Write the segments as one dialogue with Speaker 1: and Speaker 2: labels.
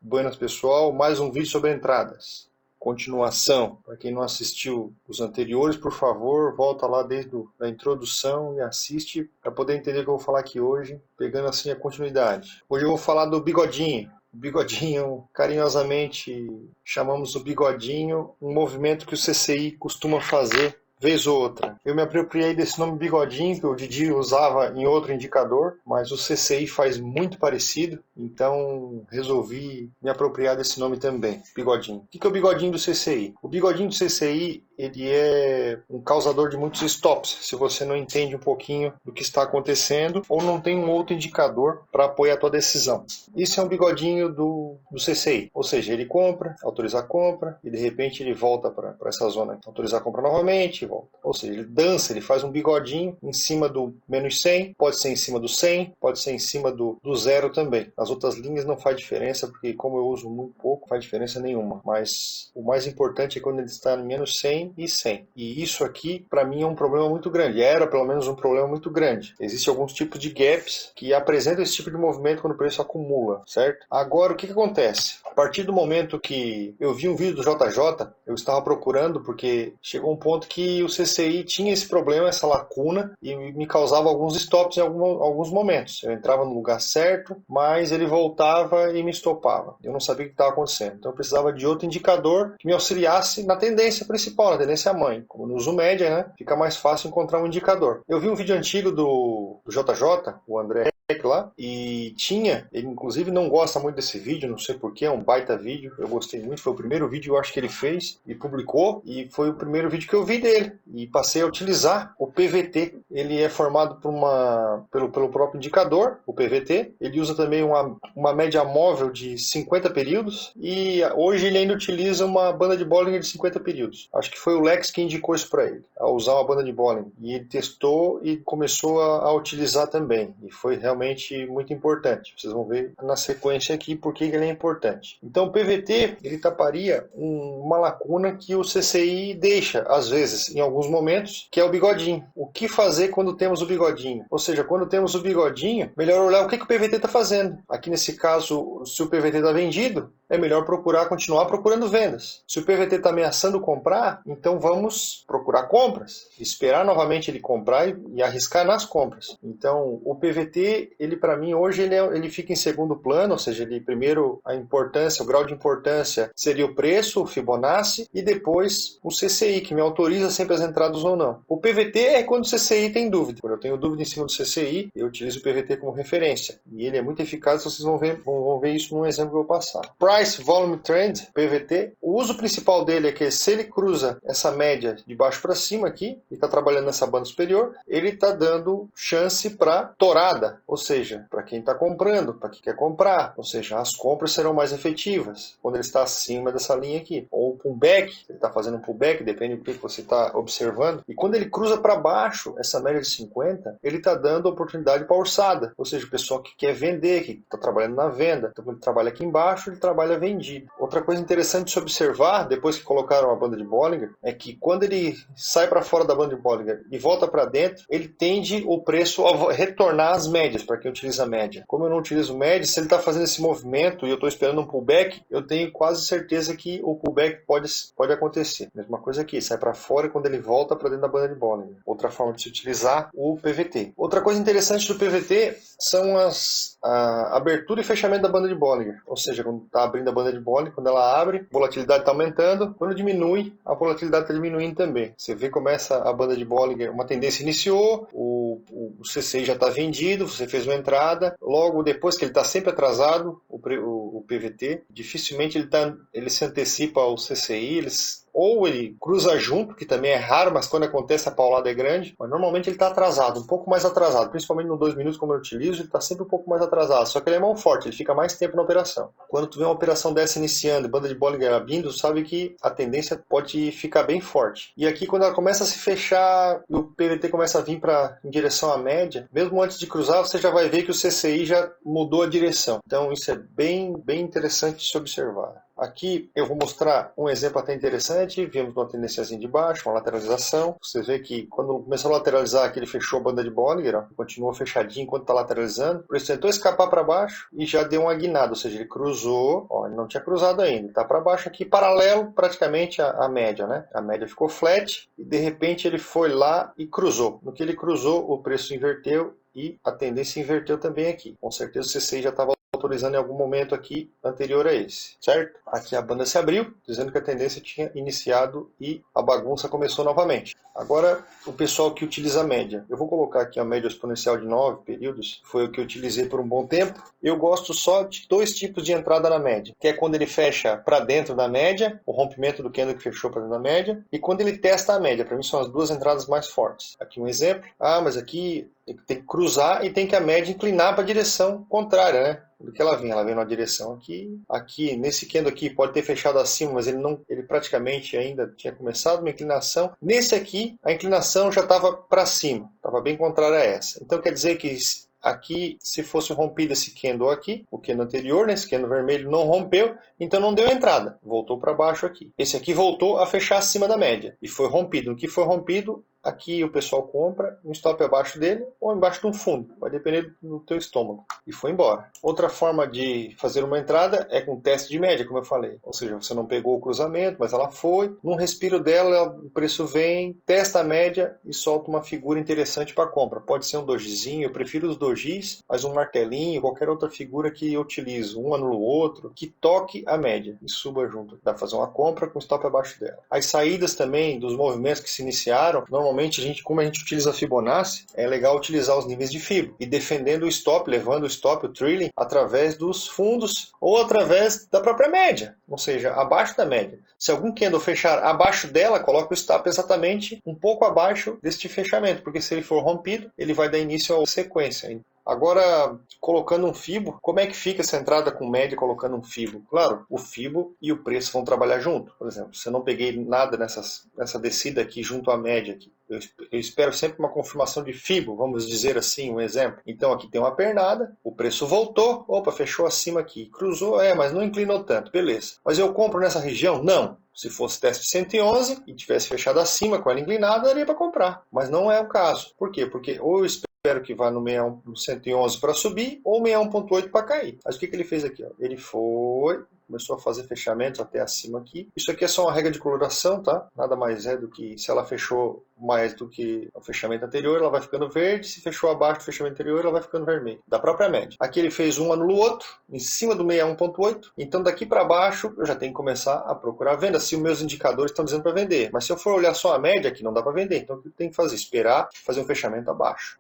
Speaker 1: Buenas pessoal, mais um vídeo sobre entradas. Continuação, para quem não assistiu os anteriores, por favor, volta lá desde a introdução e assiste para poder entender o que eu vou falar aqui hoje, pegando assim a continuidade. Hoje eu vou falar do bigodinho. O bigodinho, carinhosamente chamamos o bigodinho, um movimento que o CCI costuma fazer vez ou outra. Eu me apropriei desse nome bigodinho, que o Didi usava em outro indicador, mas o CCI faz muito parecido, então resolvi me apropriar desse nome também, bigodinho. O que é o bigodinho do CCI? O bigodinho do CCI, ele é um causador de muitos stops, se você não entende um pouquinho do que está acontecendo ou não tem um outro indicador para apoiar a tua decisão. Isso é um bigodinho do CCI, ou seja, ele compra, autoriza a compra e de repente ele volta para essa zona, autorizar a compra novamente, volta. Ou seja, ele dança, ele faz um bigodinho em cima do menos 100, pode ser em cima do 100, pode ser em cima do zero também. As outras linhas não faz diferença, porque como eu uso muito pouco, não faz diferença nenhuma. Mas o mais importante é quando ele está em menos 100 e 100. E isso aqui, para mim, é um problema muito grande. Era, pelo menos, um problema muito grande. Existem alguns tipos de gaps que apresentam esse tipo de movimento quando o preço acumula, certo? Agora, o que acontece? A partir do momento que eu vi um vídeo do JJ, eu estava procurando, porque chegou um ponto que o CCI tinha esse problema, essa lacuna, e me causava alguns stops em alguns momentos. Eu entrava no lugar certo, mas ele voltava e me estopava. Eu não sabia o que estava acontecendo. Então eu precisava de outro indicador que me auxiliasse na tendência principal, na tendência mãe. Como no uso média, né? Fica mais fácil encontrar um indicador. Eu vi um vídeo antigo do JJ, o André lá, e ele inclusive não gosta muito desse vídeo, não sei porquê, é um baita vídeo, eu gostei muito, foi o primeiro vídeo eu acho que ele fez e publicou, e foi o primeiro vídeo que eu vi dele, e passei a utilizar o PVT. Ele é formado pelo próprio indicador, o PVT, ele usa também uma média móvel de 50 períodos, e hoje ele ainda utiliza uma banda de Bollinger de 50 períodos. Acho que foi o Lex que indicou isso para ele, a usar uma banda de Bollinger, e ele testou e começou a utilizar também, e foi realmente muito importante. Vocês vão ver na sequência aqui por que ele é importante. Então o PVT, ele taparia uma lacuna que o CCI deixa, às vezes, em alguns momentos, que é o bigodinho. O que fazer quando temos o bigodinho? Ou seja, quando temos o bigodinho, melhor olhar o que o PVT está fazendo. Aqui nesse caso, se o PVT está vendido, é melhor continuar procurando vendas. Se o PVT está ameaçando comprar, então vamos procurar compras. Esperar novamente ele comprar e arriscar nas compras. Então, o PVT, ele para mim hoje ele fica em segundo plano, ou seja, ele primeiro a importância, o grau de importância seria o preço, o Fibonacci, e depois o CCI, que me autoriza sempre as entradas ou não. O PVT é quando o CCI tem dúvida. Quando eu tenho dúvida em cima do CCI, eu utilizo o PVT como referência. E ele é muito eficaz, vocês vão ver isso num exemplo que eu vou passar. Price Volume Trend, PVT, o uso principal dele é que se ele cruza essa média de baixo para cima aqui, e está trabalhando nessa banda superior, ele está dando chance para torada, ou seja, para quem está comprando, para quem quer comprar, ou seja, as compras serão mais efetivas quando ele está acima dessa linha aqui. Ou pullback, ele está fazendo um pullback, depende do que você está observando, e quando ele cruza para baixo, essa média de 50, ele está dando oportunidade para orçada, ou seja, o pessoal que quer vender, que está trabalhando na venda, então quando ele trabalha aqui embaixo, ele trabalha vendido. Outra coisa interessante de se observar, depois que colocaram a banda de Bollinger, é que quando ele sai para fora da banda de Bollinger e volta para dentro, ele tende o preço a retornar às médias, para quem utiliza a média. Como eu não utilizo média, se ele está fazendo esse movimento e eu estou esperando um pullback, eu tenho quase certeza que o pullback pode acontecer. Mesma coisa aqui, sai para fora quando ele volta para dentro da banda de Bollinger. Outra forma de se utilizar o PVT. Outra coisa interessante do PVT são a abertura e fechamento da banda de Bollinger. Ou seja, quando está abrindo a banda de Bollinger, quando ela abre, a volatilidade está aumentando. Quando diminui, a volatilidade está diminuindo também. Você vê como a banda de Bollinger, uma tendência iniciou, o CCI já está vendido, você fez uma entrada, logo depois que ele está sempre atrasado, o PVT, dificilmente ele se antecipa ao CCI, ou ele cruza junto, que também é raro, mas quando acontece a paulada é grande, mas normalmente ele está atrasado, um pouco mais atrasado, principalmente no 2 minutos como eu utilizo, ele está sempre um pouco mais atrasado, só que ele é mão forte, ele fica mais tempo na operação. Quando tu vê uma operação dessa iniciando, banda de Bollinger abrindo, sabe que a tendência pode ficar bem forte. E aqui quando ela começa a se fechar, e o PVT começa a vir em direção à média, mesmo antes de cruzar, você já vai ver que o CCI já mudou a direção. Então isso é bem interessante de se observar. Aqui eu vou mostrar um exemplo até interessante. Vimos uma tendênciazinha de baixo, uma lateralização. Você vê que quando começou a lateralizar aqui, ele fechou a banda de Bollinger, ó, continua fechadinho enquanto está lateralizando. Por isso tentou escapar para baixo e já deu uma guinada, ou seja, ele cruzou, ó, ele não tinha cruzado ainda, está para baixo aqui, paralelo praticamente à média, né? A média ficou flat e de repente ele foi lá e cruzou. No que ele cruzou, o preço inverteu e a tendência inverteu também aqui. Com certeza o C6 já estava autorizando em algum momento aqui anterior a esse, certo? Aqui a banda se abriu, dizendo que a tendência tinha iniciado e a bagunça começou novamente. Agora, o pessoal que utiliza a média. Eu vou colocar aqui a média exponencial de 9 períodos, foi o que eu utilizei por um bom tempo. Eu gosto só de dois tipos de entrada na média, que é quando ele fecha para dentro da média, o rompimento do candle que fechou para dentro da média, e quando ele testa a média. Para mim são as duas entradas mais fortes. Aqui um exemplo. Mas aqui tem que cruzar e tem que a média inclinar para a direção contrária, né? Do que ela vem na direção aqui. Aqui, nesse candle aqui, pode ter fechado acima, mas ele praticamente ainda tinha começado uma inclinação. Nesse aqui, a inclinação já estava para cima, estava bem contrária a essa. Então quer dizer que aqui, se fosse rompido esse candle aqui, o candle anterior, né, esse candle vermelho não rompeu, então não deu entrada, voltou para baixo aqui. Esse aqui voltou a fechar acima da média e foi rompido. No que foi rompido, aqui o pessoal compra um stop abaixo dele ou embaixo de um fundo, vai depender do teu estômago. E foi embora. Outra forma de fazer uma entrada é com teste de média, como eu falei. Ou seja, você não pegou o cruzamento, mas ela foi. Num respiro dela, o preço vem, testa a média e solta uma figura interessante para compra. Pode ser um dojizinho, eu prefiro os dojis, mas um martelinho, qualquer outra figura que eu utilizo, um anula o outro, que toque a média e suba junto. Dá para fazer uma compra com stop abaixo dela. As saídas também dos movimentos que se iniciaram, normalmente como a gente utiliza a Fibonacci, é legal utilizar os níveis de Fibo e defendendo o stop, levando o stop, o trailing, através dos fundos ou através da própria média, ou seja, abaixo da média. Se algum candle fechar abaixo dela, coloca o stop exatamente um pouco abaixo deste fechamento, porque se ele for rompido, ele vai dar início à sequência. Agora, colocando um Fibo, como é que fica essa entrada com média colocando um Fibo? Claro, o Fibo e o preço vão trabalhar junto. Por exemplo, se eu não peguei nada nessa descida aqui junto à média aqui, eu espero sempre uma confirmação de Fibo, vamos dizer assim, um exemplo. Então aqui tem uma pernada, o preço voltou, opa, fechou acima aqui, cruzou, mas não inclinou tanto, beleza. Mas eu compro nessa região? Não. Se fosse teste 111 e tivesse fechado acima com ela inclinada, daria para comprar. Mas não é o caso. Por quê? Porque ou eu espero que vá no 61, no 111 para subir ou 61.8 para cair. Mas o que ele fez aqui? Ó? Ele começou a fazer fechamentos até acima aqui. Isso aqui é só uma regra de coloração, tá? Nada mais é do que se ela fechou mais do que o fechamento anterior, ela vai ficando verde. Se fechou abaixo do fechamento anterior, ela vai ficando vermelho. Da própria média. Aqui ele fez um anula o outro, em cima do 61.8. Então daqui para baixo, eu já tenho que começar a procurar venda. Se os meus indicadores estão dizendo para vender. Mas se eu for olhar só a média aqui, não dá para vender. Então o que eu tenho que fazer? Esperar fazer um fechamento abaixo.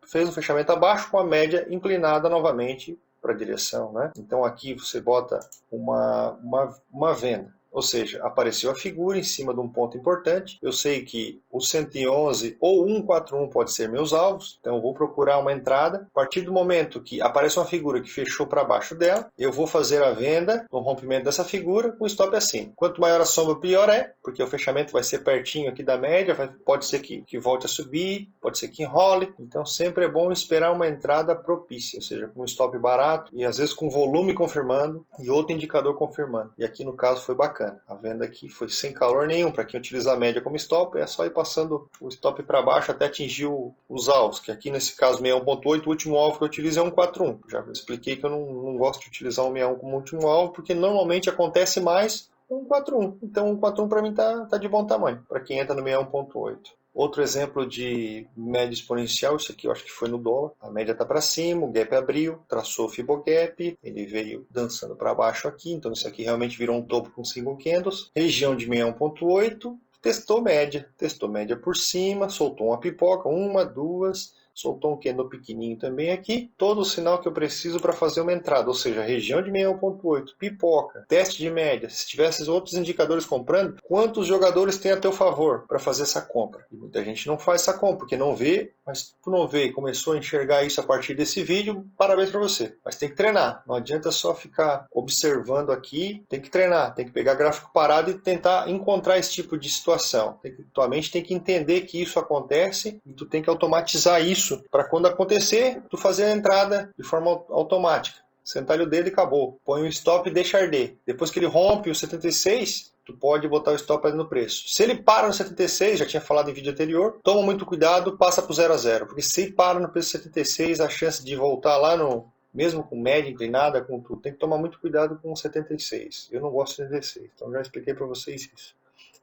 Speaker 1: Fez um fechamento abaixo com a média inclinada novamente para a direção, né? Então aqui você bota uma venda. Ou seja, apareceu a figura em cima de um ponto importante. Eu sei que o 111 ou 141 pode ser meus alvos. Então eu vou procurar uma entrada. A partir do momento que aparece uma figura que fechou para baixo dela, eu vou fazer a venda no rompimento dessa figura com stop acima. Quanto maior a sombra, pior é, porque o fechamento vai ser pertinho aqui da média. Pode ser que volte a subir, pode ser que enrole. Então sempre é bom esperar uma entrada propícia, ou seja, com um stop barato e às vezes com volume confirmando e outro indicador confirmando. E aqui no caso foi bacana. A venda aqui foi sem calor nenhum. Para quem utiliza a média como stop, é só ir passando o stop para baixo até atingir os alvos, que aqui nesse caso 61.8, o último alvo que eu utilizo é 141. Já expliquei que eu não gosto de utilizar o 61 como último alvo, porque normalmente acontece mais 141. Então 141 para mim tá de bom tamanho, para quem entra no 61.8. Outro exemplo de média exponencial, isso aqui eu acho que foi no dólar. A média está para cima, o gap abriu, traçou o Fibogap, ele veio dançando para baixo aqui, então isso aqui realmente virou um topo com single candles. Região de 61.8, testou média por cima, soltou uma pipoca, uma, duas, soltou um candle pequenininho também aqui, todo o sinal que eu preciso para fazer uma entrada, ou seja, região de 61.8, pipoca, teste de média. Se tivesse outros indicadores comprando, quantos jogadores tem a teu favor para fazer essa compra? E muita gente não faz essa compra, porque não vê, mas tu não vê e começou a enxergar isso a partir desse vídeo, parabéns para você. Mas tem que treinar, não adianta só ficar observando aqui, tem que treinar, tem que pegar gráfico parado e tentar encontrar esse tipo de situação. Tua mente tem que entender que isso acontece e tu tem que automatizar isso para quando acontecer, tu fazer a entrada de forma automática. sentar o dedo e acabou. Põe o stop e deixa arder. Depois que ele rompe o 76, tu pode botar o stop ali no preço. Se ele para no 76, já tinha falado em vídeo anterior, toma muito cuidado, passa para o 0 a 0. Porque se ele para no preço 76, a chance de voltar lá no... Mesmo com média inclinada, com tudo, tem que tomar muito cuidado com o 76. Eu não gosto de 76, então já expliquei para vocês isso.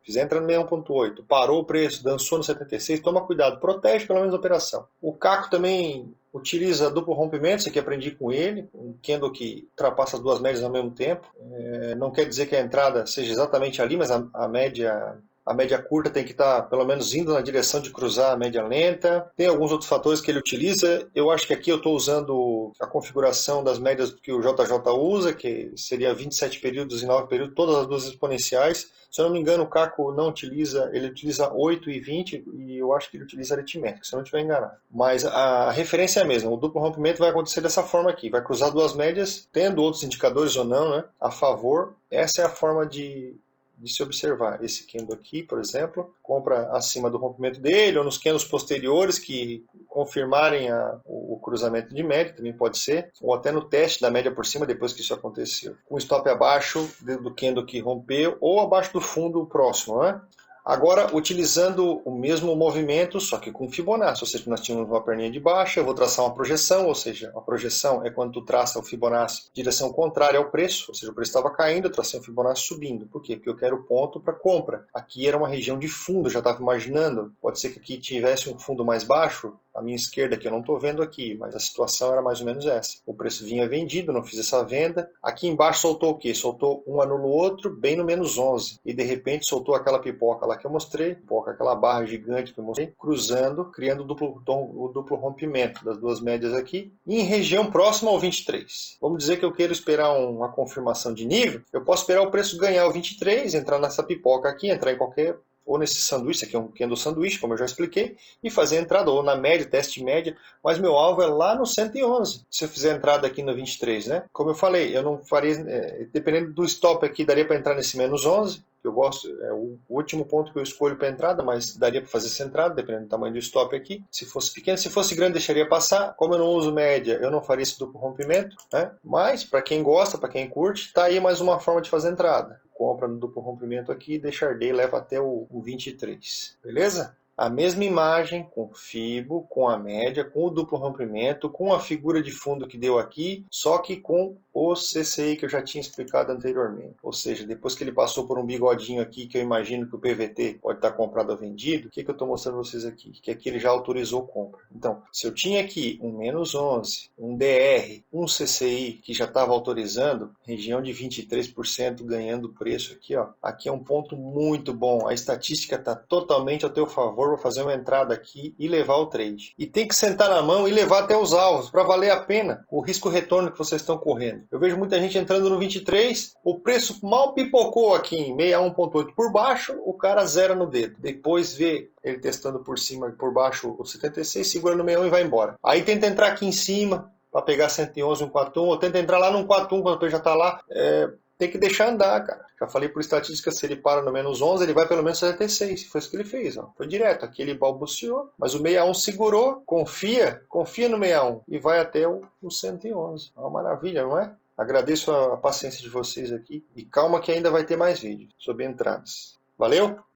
Speaker 1: Fizer entra no 61.8, parou o preço, dançou no 76, toma cuidado, protege pelo menos a operação. O Caco também utiliza duplo rompimento, isso aqui aprendi com ele, um candle que ultrapassa as duas médias ao mesmo tempo. Não quer dizer que a entrada seja exatamente ali, mas a média curta tem que estar pelo menos indo na direção de cruzar a média lenta. Tem alguns outros fatores que ele utiliza. Eu acho que aqui eu estou usando a configuração das médias que o JJ usa, que seria 27 períodos e 9 períodos, todas as duas exponenciais. Se eu não me engano, o Caco não utiliza, ele utiliza 8 e 20 e eu acho que ele utiliza aritmética, se eu não estiver enganado. Mas a referência é a mesma, o duplo rompimento vai acontecer dessa forma aqui, vai cruzar duas médias, tendo outros indicadores ou não, né, a favor. Essa é a forma de se observar. Esse candle aqui, por exemplo, compra acima do rompimento dele, ou nos candles posteriores que confirmarem o cruzamento de média, também pode ser, ou até no teste da média por cima, depois que isso aconteceu. Com stop abaixo do candle que rompeu, ou abaixo do fundo próximo, né? Agora, utilizando o mesmo movimento, só que com Fibonacci, ou seja, nós tínhamos uma perninha de baixa, eu vou traçar uma projeção, ou seja, a projeção é quando tu traça o Fibonacci em direção contrária ao preço, ou seja, o preço estava caindo, eu tracei o Fibonacci subindo. Por quê? Porque eu quero ponto para compra. Aqui era uma região de fundo, eu já estava imaginando, pode ser que aqui tivesse um fundo mais baixo, à minha esquerda, que eu não estou vendo aqui, mas a situação era mais ou menos essa. O preço vinha vendido, não fiz essa venda. Aqui embaixo soltou o quê? Soltou um anula o outro, bem no menos 11. E de repente soltou aquela pipoca lá que eu mostrei, pipoca, aquela barra gigante que eu mostrei, cruzando, criando o duplo rompimento das duas médias aqui, em região próxima ao 23. Vamos dizer que eu quero esperar uma confirmação de nível, eu posso esperar o preço ganhar o 23, entrar nessa pipoca aqui, entrar em qualquer... ou nesse sanduíche, aqui é um candle sanduíche, como eu já expliquei, e fazer a entrada ou na média, teste média, mas meu alvo é lá no 111, se eu fizer a entrada aqui no 23, né? Como eu falei, eu não faria, dependendo do stop aqui, daria para entrar nesse menos 11, que eu gosto, é o último ponto que eu escolho para entrada, mas daria para fazer essa entrada, dependendo do tamanho do stop aqui. Se fosse pequeno, se fosse grande, deixaria passar. Como eu não uso média, eu não faria esse duplo rompimento, né? Mas, para quem gosta, para quem curte, tá aí mais uma forma de fazer entrada. Compra no duplo rompimento aqui, deixa arder e leva até o 23. Beleza? A mesma imagem com Fibo, com a média, com o duplo rompimento, com a figura de fundo que deu aqui, só que com o CCI que eu já tinha explicado anteriormente. Ou seja, depois que ele passou por um bigodinho aqui, que eu imagino que o PVT pode estar comprado ou vendido, o que eu estou mostrando para vocês aqui? Que aqui ele já autorizou compra. Então, se eu tinha aqui um menos 11, um DR, um CCI que já estava autorizando, região de 23% ganhando preço aqui, ó. Aqui é um ponto muito bom. A estatística está totalmente ao teu favor. Vou fazer uma entrada aqui e levar o trade. E tem que sentar na mão e levar até os alvos para valer a pena o risco-retorno que vocês estão correndo. Eu vejo muita gente entrando no 23, o preço mal pipocou aqui em 61.8 por baixo, o cara zera no dedo. Depois vê ele testando por cima e por baixo o 76, segura no 61 e vai embora. Aí tenta entrar aqui em cima para pegar 111, 141, ou tenta entrar lá no 41 quando o preço já está lá. Tem que deixar andar, cara. Já falei por estatística, se ele para no menos 11, ele vai pelo menos 76. Foi isso que ele fez, ó. Foi direto. Aqui ele balbuciou, mas o 61 segurou, confia no 61 e vai até o 111. É uma maravilha, não é? Agradeço a paciência de vocês aqui e calma que ainda vai ter mais vídeo sobre entradas. Valeu?